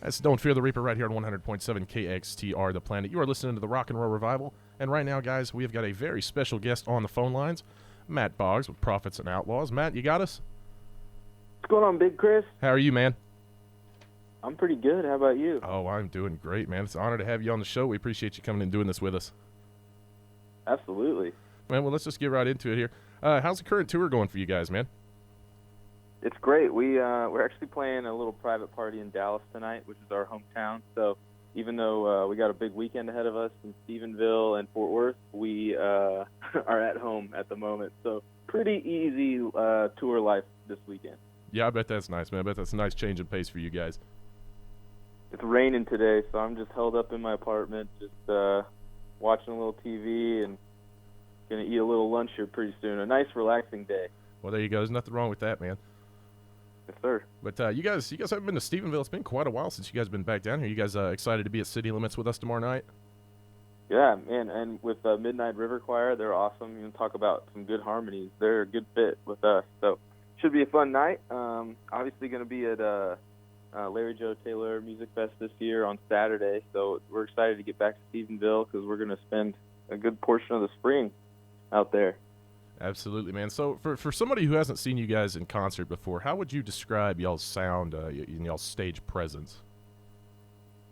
That's Don't Fear the Reaper right here on 100.7 KXTR, The Planet. You are listening to the Rock and Roll Revival. And right now, guys, we have got a very special guest on the phone lines, Matt Boggs with Prophets and Outlaws. Matt, you got us? What's going on, Big Chris? How are you, man? I'm pretty good. How about you? Oh, I'm doing great, man. It's an honor to have you on the show. We appreciate you coming and doing this with us. Absolutely. Man, well, let's just get right into it here. How's the current tour going for you guys, man? It's great. We're actually playing a little private party in Dallas tonight, which is our hometown. So even though we got a big weekend ahead of us in Stephenville and Fort Worth, we are at home at the moment. So pretty easy tour life this weekend. Yeah, I bet that's nice, man. I bet that's a nice change in pace for you guys. It's raining today, so I'm just held up in my apartment, just watching a little TV and going to eat a little lunch here pretty soon. A nice, relaxing day. Well, there you go. There's nothing wrong with that, man. Yes, sir. But you guys haven't been to Stephenville. It's been quite a while since you guys have been back down here. You guys excited to be at City Limits with us tomorrow night? Yeah, man, and with Midnight River Choir, they're awesome. You know, talk about some good harmonies. They're a good fit with us, so should be a fun night. Obviously going to be at Larry Joe Taylor Music Fest this year on Saturday, so we're excited to get back to Stephenville because we're going to spend a good portion of the spring out there. Absolutely, man. So for somebody who hasn't seen you guys in concert before, how would you describe y'all's sound and y'all's stage presence?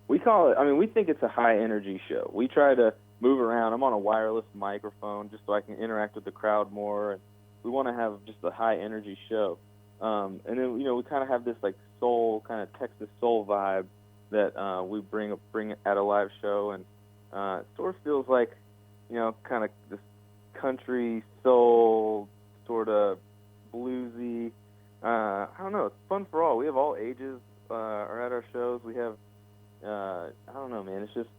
We call it, we think it's a high-energy show. We try to move around. I'm on a wireless microphone just so I can interact with the crowd more. And we want to have just a high-energy show. And then, we kind of have this, like, soul, kind of Texas soul vibe that we bring at a live show. And it sort of feels like, kind of this country soul, sort of bluesy. I don't know. It's fun for all. We have all ages are at our shows. We have, I don't know, man. It's just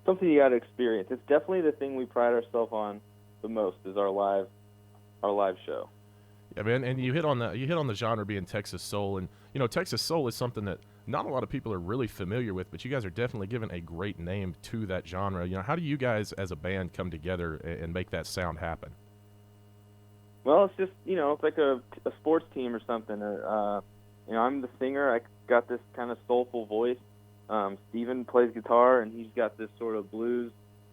something you got to experience. It's definitely the thing we pride ourselves on the most is our live show. Yeah, man. And you hit on the genre being Texas soul, and Texas soul is something that not a lot of people are really familiar with, but you guys are definitely giving a great name to that genre. How do you guys as a band come together and make that sound happen? Well, it's just, it's like a sports team or something. I'm the singer. I got this kind of soulful voice. Steven plays guitar, and he's got this sort of bluesy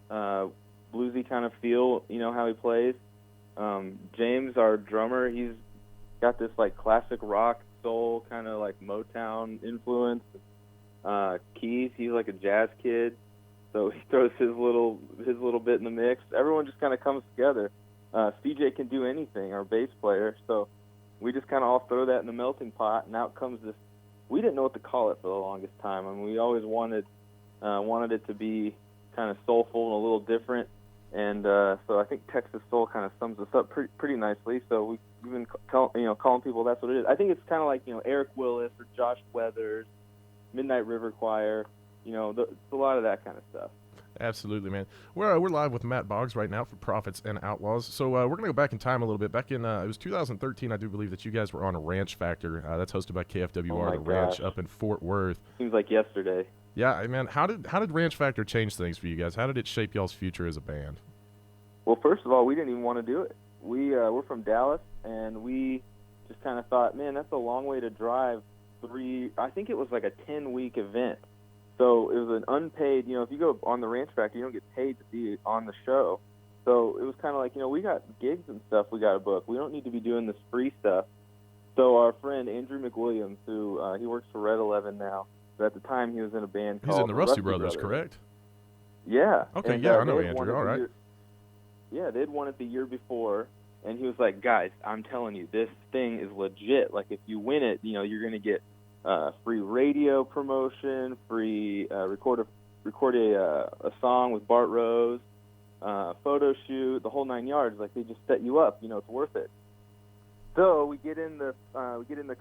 kind of feel, how he plays. James, our drummer, he's got this, like, classic rock, soul, kind of like Motown influence. Keith, he's like a jazz kid, so he throws his little bit in the mix. Everyone just kind of comes together. CJ can do anything, our bass player, so we just kind of all throw that in the melting pot, and out comes this. We didn't know what to call it for the longest time. We always wanted it to be kind of soulful and a little different, and so I think Texas soul kind of sums us up pretty nicely. So we've been calling people that's what it is. I think it's kind of like Eric Willis or Josh Weathers, Midnight River Choir. It's a lot of that kind of stuff. Absolutely, man. We're live with Matt Boggs right now for Prophets and Outlaws. So we're going to go back in time a little bit. Back in, it was 2013, I do believe, that you guys were on a Ranch Factor. That's hosted by KFWR, the Ranch up in Fort Worth. Seems like yesterday. Yeah, man. How did Ranch Factor change things for you guys? How did it shape y'all's future as a band? Well, first of all, we didn't even want to do it. We're from Dallas, and we just kind of thought, man, that's a long way to drive. I think it was like a 10-week event. So it was an unpaid, if you go on the Ranch Factor, you don't get paid to be on the show. So it was kind of like, we got gigs and stuff we got to book. We don't need to be doing this free stuff. So our friend Andrew McWilliams, who he works for Red 11 now, but at the time he was in a band called He's in the Rusty Brothers, correct? Yeah. Okay, and, I know Andrew, all right. They'd won it the year before, and he was like, guys, I'm telling you, this thing is legit. Like, if you win it, you're going to get free radio promotion, free record a song with Bart Rose, photo shoot, the whole 9 yards. Like, they just set you up. It's worth it. So we get in the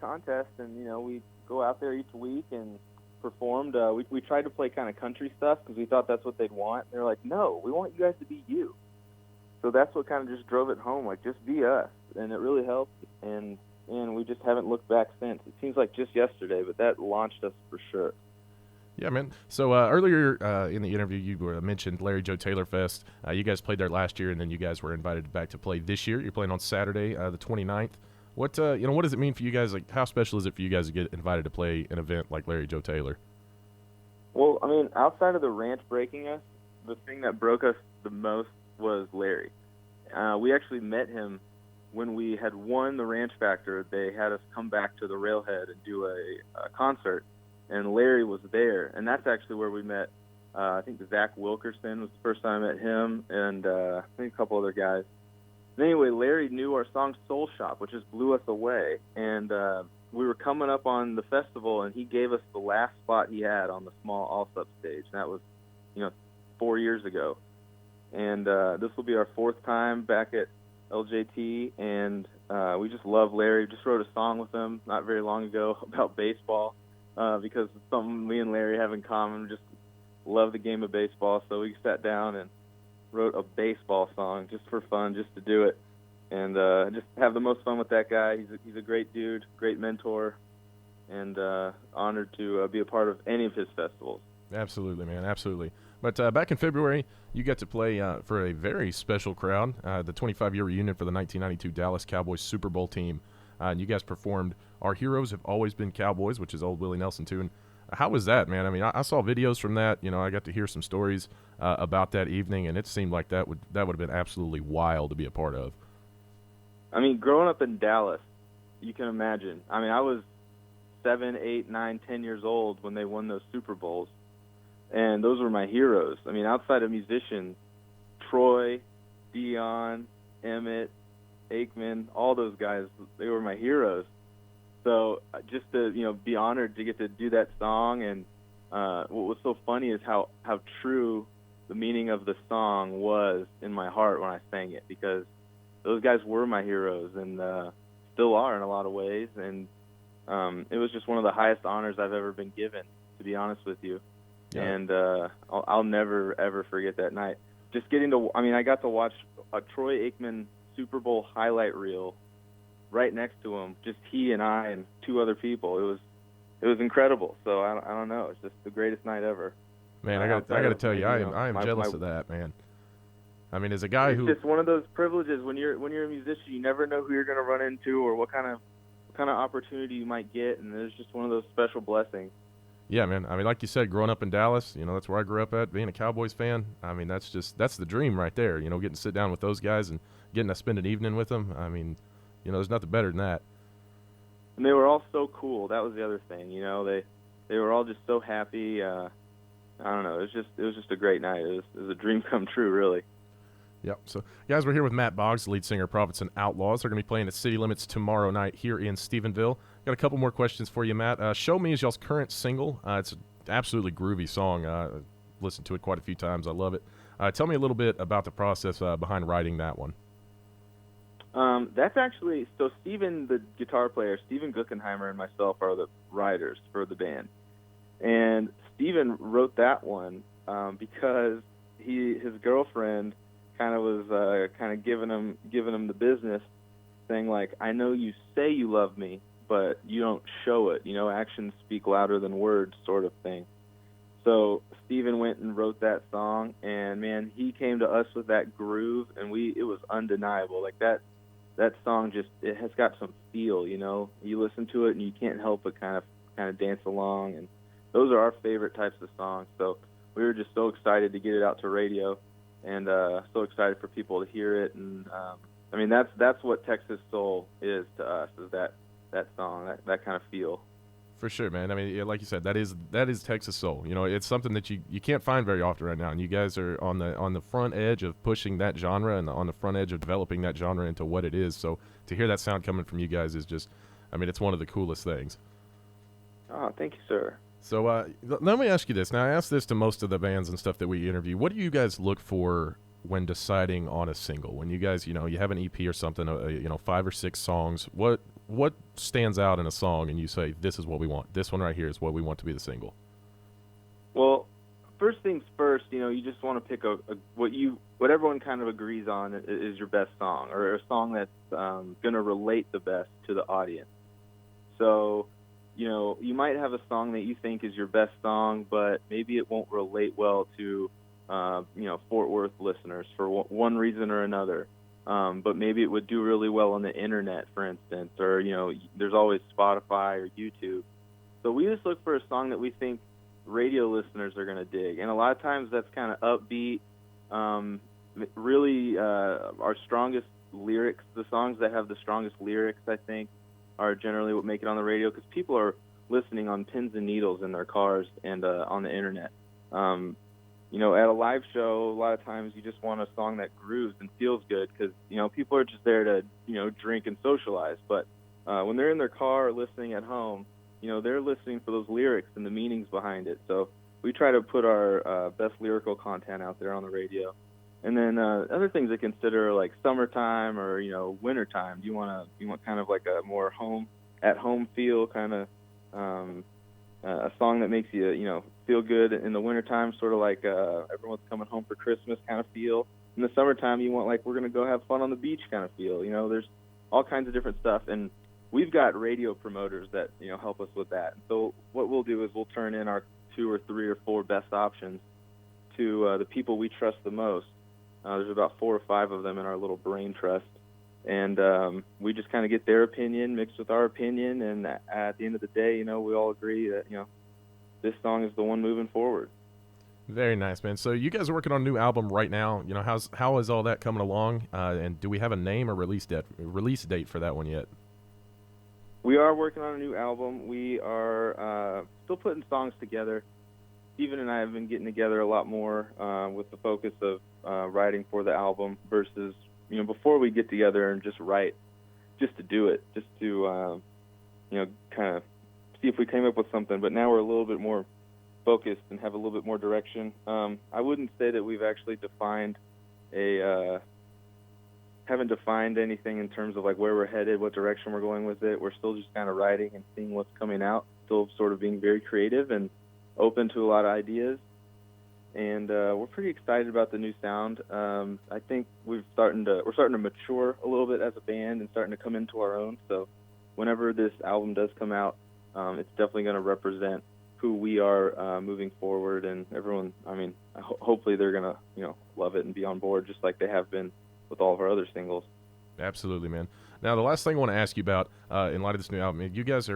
contest, and we go out there each week and performed. We tried to play kind of country stuff because we thought that's what they'd want. They're like, no, we want you guys to be you. So that's what kind of just drove it home. Like, just be us, and it really helped. And we just haven't looked back since. It seems like just yesterday, but that launched us for sure. Yeah, man. So earlier in the interview, you mentioned Larry Joe Taylor Fest. You guys played there last year, and then you guys were invited back to play this year. You're playing on Saturday, the 29th. What does it mean for you guys? Like, how special is it for you guys to get invited to play an event like Larry Joe Taylor? Well, I mean, outside of the ranch breaking us, the thing that broke us the most was Larry. We actually met him when we had won the Ranch Factor. They had us come back to the Railhead and do a concert, and Larry was there. And that's actually where we met. I think Zach Wilkerson was the first time I met him, and I think a couple other guys. And anyway, Larry knew our song Soul Shop, which just blew us away. And we were coming up on the festival, and he gave us the last spot he had on the small all-sub stage. And that was, 4 years ago. And this will be our fourth time back at LJT, and we just love Larry. Just wrote a song with him not very long ago about baseball because it's something me and Larry have in common. Just love the game of baseball, so we sat down and wrote a baseball song just for fun, just to do it, and just have the most fun with that guy. He's a great dude, great mentor, and honored to be a part of any of his festivals. Absolutely, man, absolutely. But back in February, you got to play for a very special crowd, the 25-year reunion for the 1992 Dallas Cowboys Super Bowl team. And you guys performed Our Heroes Have Always Been Cowboys, which is old Willie Nelson tune. How was that, man? I mean, I saw videos from that. I got to hear some stories about that evening, and it seemed like that would have been absolutely wild to be a part of. I mean, growing up in Dallas, you can imagine. I mean, I was 7, 8, 9, 10 years old when they won those Super Bowls. And those were my heroes. I mean, outside of musicians, Troy, Dion, Emmett, Aikman, all those guys, they were my heroes. So just to, be honored to get to do that song. And what was so funny is how true the meaning of the song was in my heart when I sang it, because those guys were my heroes and still are in a lot of ways. And it was just one of the highest honors I've ever been given, to be honest with you. Yeah. And I'll never, ever forget that night. Just I got to watch a Troy Aikman Super Bowl highlight reel right next to him, just he and I and two other people. It was incredible. So I don't know. It's just the greatest night ever. Man, I got to tell you, I am jealous of that, man. I mean, as a guy it's just one of those privileges when you're a musician, you never know who you're going to run into or what kind of opportunity you might get, and it's just one of those special blessings. Yeah, man. I mean, like you said, growing up in Dallas, that's where I grew up at, being a Cowboys fan. I mean, that's the dream right there, getting to sit down with those guys and getting to spend an evening with them. I mean, there's nothing better than that. And they were all so cool. That was the other thing, they were all just so happy. I don't know. It was just a great night. It was a dream come true, really. Yep. So, guys, we're here with Matt Boggs, the lead singer of Prophets and Outlaws. They're going to be playing at City Limits tomorrow night here in Stephenville. Got a couple more questions for you, Matt. Show Me is y'all's current single. It's an absolutely groovy song. Listened to it quite a few times. I love it. Tell me a little bit about the process behind writing that one. That's actually, so Steven, the guitar player, Steven Guckenheimer and myself are the writers for the band. And Steven wrote that one because his girlfriend kind of was giving him the business, saying like, I know you say you love me, but you don't show it. Actions speak louder than words, sort of thing. So Steven went and wrote that song, and man, he came to us with that groove, and it was undeniable. Like that song it has got some feel. You listen to it and you can't help but kind of dance along, and those are our favorite types of songs. So we were just so excited to get it out to radio, and so excited for people to hear it. And I mean, that's what Texas Soul is to us, is that song, that kind of feel. For sure, man. I mean, like you said, that is Texas Soul. It's something that you can't find very often right now, and you guys are on the front edge of pushing that genre and on the front edge of developing that genre into what it is. So to hear that sound coming from you guys is just, I mean, it's one of the coolest things. Oh, thank you, sir. So let me ask you this. Now, I ask this to most of the bands and stuff that we interview. What do you guys look for when deciding on a single? When you guys, you have an EP or something, 5 or 6 songs, what stands out in a song and you say, this is what we want? This one right here is what we want to be the single. Well, first things first, you just want to pick what everyone kind of agrees on is your best song, or a song that's going to relate the best to the audience. So, you might have a song that you think is your best song, but maybe it won't relate well to, Fort Worth listeners for one reason or another. But maybe it would do really well on the internet, for instance, or, there's always Spotify or YouTube. So we just look for a song that we think radio listeners are going to dig. And a lot of times that's kind of upbeat. Really, our strongest lyrics, the songs that have the strongest lyrics, I think, are generally what make it on the radio, because people are listening on pins and needles in their cars and on the internet. At a live show, a lot of times you just want a song that grooves and feels good, because people are just there to drink and socialize. But when they're in their car or listening at home, they're listening for those lyrics and the meanings behind it. So we try to put our best lyrical content out there on the radio. And then other things to consider, like summertime or wintertime. You want kind of like a more at home feel, kind of a song that makes you feel good in the wintertime, sort of like everyone's coming home for Christmas kind of feel. In the summertime, you want like we're gonna go have fun on the beach kind of feel. There's all kinds of different stuff, and we've got radio promoters that help us with that. And so what we'll do is we'll turn in our 2 or 3 or 4 best options to the people we trust the most. There's about 4 or 5 of them in our little brain trust, and we just kind of get their opinion mixed with our opinion, and at the end of the day, we all agree that this song is the one moving forward. Very nice, man. So you guys are working on a new album right now. How is all that coming along? And do we have a name or release date for that one yet? We are working on a new album. We are still putting songs together. Steven and I have been getting together a lot more with the focus of writing for the album versus, before we get together and just write, just to do it, just to, kind of see if we came up with something. But now we're a little bit more focused and have a little bit more direction. I wouldn't say that we've actually haven't defined anything in terms of like where we're headed, what direction we're going with it. We're still just kind of writing and seeing what's coming out, still sort of being very creative and open to a lot of ideas. And we're pretty excited about the new sound. I think we're starting to mature a little bit as a band and starting to come into our own. So whenever this album does come out, it's definitely going to represent who we are moving forward. And everyone, hopefully they're going to love it and be on board just like they have been with all of our other singles. Absolutely, man. Now, the last thing I want to ask you about in light of this new album, you guys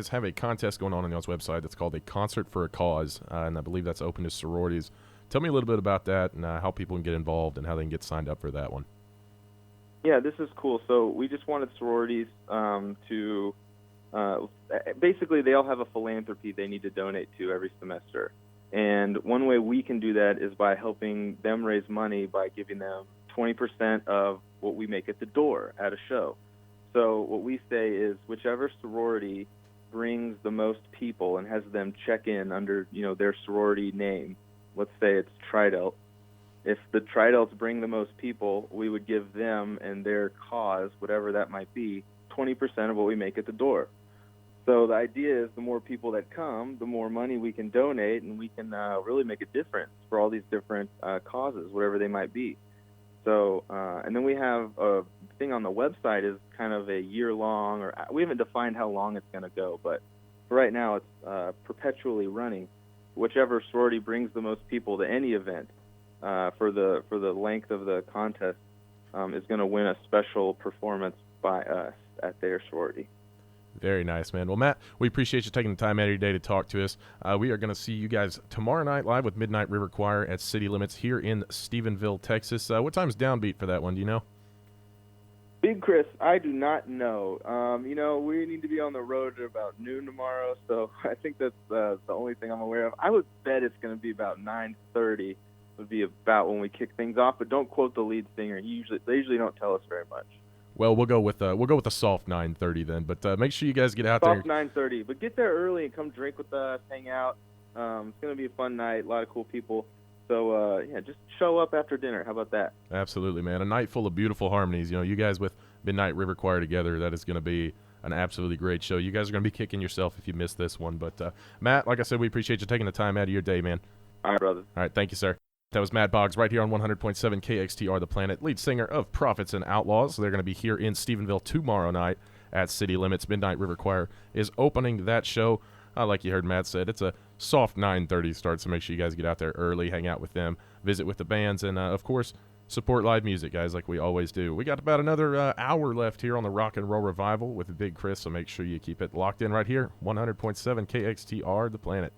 have a contest going on y'all's website that's called A Concert for a Cause, and I believe that's open to sororities. Tell me a little bit about that and how people can get involved and how they can get signed up for that one. Yeah, this is cool. So we just wanted sororities to basically they all have a philanthropy they need to donate to every semester. And one way we can do that is by helping them raise money by giving them 20% of what we make at the door at a show. So what we say is whichever sorority brings the most people and has them check in under, their sorority name, let's say it's Tridelt. If the Tridelts bring the most people, we would give them and their cause, whatever that might be, 20% of what we make at the door. So the idea is the more people that come, the more money we can donate, and we can really make a difference for all these different causes, whatever they might be. So, and then we have a thing on the website is kind of a year-long, or we haven't defined how long it's going to go, but for right now it's perpetually running. Whichever sorority brings the most people to any event for the length of the contest is going to win a special performance by us at their sorority. Very nice, man. Well, Matt, we appreciate you taking the time out of your day to talk to us. We are going to see you guys tomorrow night live with Midnight River Choir at City Limits here in Stephenville, Texas. What time's downbeat for that one? Do you know? Big Chris, I do not know. We need to be on the road at about noon tomorrow, so I think that's the only thing I'm aware of. I would bet it's going to be about 9:30 would be about when we kick things off, but don't quote the lead singer. They usually don't tell us very much. Well, we'll go with a soft 9:30 then. But make sure you guys get out soft there. Soft 9:30, but get there early and come drink with us, hang out. It's going to be a fun night, a lot of cool people. So just show up after dinner. How about that? Absolutely, man. A night full of beautiful harmonies. You guys with Midnight River Choir together, that is going to be an absolutely great show. You guys are going to be kicking yourself if you miss this one. But Matt, like I said, we appreciate you taking the time out of your day, man. All right, brother. All right, thank you, sir. That was Matt Boggs right here on 100.7 KXTR The Planet, lead singer of Prophets and Outlaws. They're going to be here in Stephenville tomorrow night at City Limits. Midnight River Choir is opening that show. Like you heard Matt said, it's a soft 9:30 start, so make sure you guys get out there early, hang out with them, visit with the bands, and, of course, support live music, guys, like we always do. We got about another hour left here on the Rock and Roll Revival with Big Chris, so make sure you keep it locked in right here, 100.7 KXTR The Planet.